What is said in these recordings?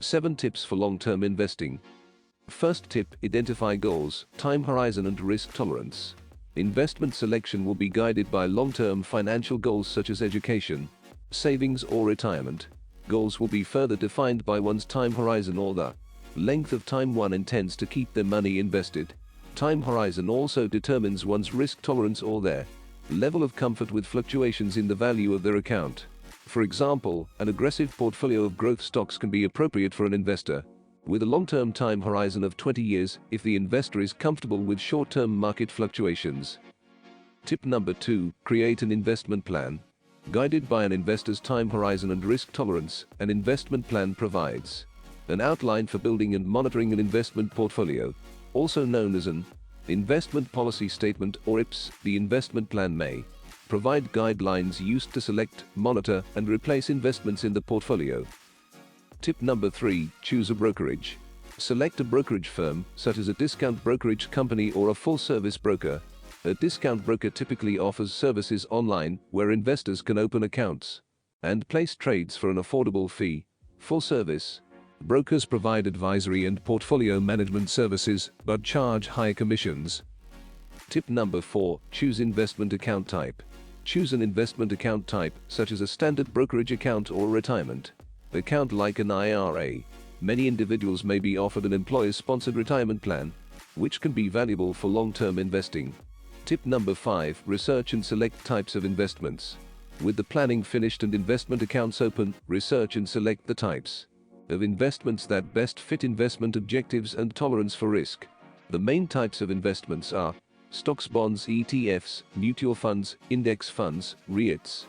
7 tips for long-term investing. First tip, identify goals, time horizon and risk tolerance. Investment selection will be guided by long-term financial goals such as education, savings or retirement. Goals will be further defined by one's time horizon or the length of time one intends to keep their money invested. Time horizon also determines one's risk tolerance or their level of comfort with fluctuations in the value of their account. For example, an aggressive portfolio of growth stocks can be appropriate for an investor with a long-term time horizon of 20 years if the investor is comfortable with short-term market fluctuations. Tip number 2, create an investment plan. Guided by an investor's time horizon and risk tolerance, an investment plan provides an outline for building and monitoring an investment portfolio, also known as an investment policy statement or IPS. The investment plan may provide guidelines used to select, monitor, and replace investments in the portfolio. Tip number 3, choose a brokerage. Select a brokerage firm, such as a discount brokerage company or a full-service broker. A discount broker typically offers services online where investors can open accounts and place trades for an affordable fee. Full-service brokers provide advisory and portfolio management services but charge high commissions. Tip number 4, choose investment account type. Choose an investment account type, such as a standard brokerage account or retirement account like an IRA. Many individuals may be offered an employer-sponsored retirement plan, which can be valuable for long-term investing. Tip number 5, research and select types of investments. With the planning finished and investment accounts open, research and select the types of investments that best fit investment objectives and tolerance for risk. The main types of investments are stocks, bonds, ETFs, mutual funds, index funds, REITs.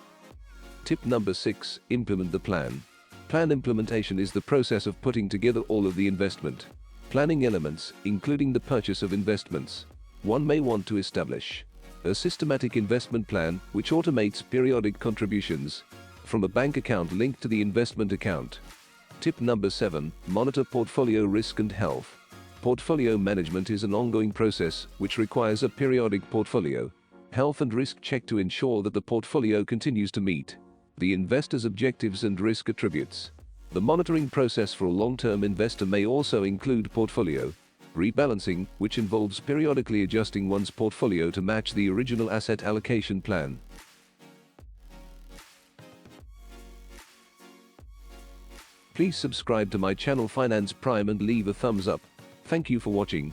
Tip number 6, implement the plan. Plan implementation is the process of putting together all of the investment planning elements, including the purchase of investments. One may want to establish a systematic investment plan which automates periodic contributions from a bank account linked to the investment account. Tip number 7, monitor portfolio risk and health. Portfolio management is an ongoing process which requires a periodic portfolio health and risk check to ensure that the portfolio continues to meet the investor's objectives and risk attributes. The monitoring process for a long-term investor may also include portfolio rebalancing, which involves periodically adjusting one's portfolio to match the original asset allocation plan. Please subscribe to my channel Finance Prime and leave a thumbs up. Thank you for watching.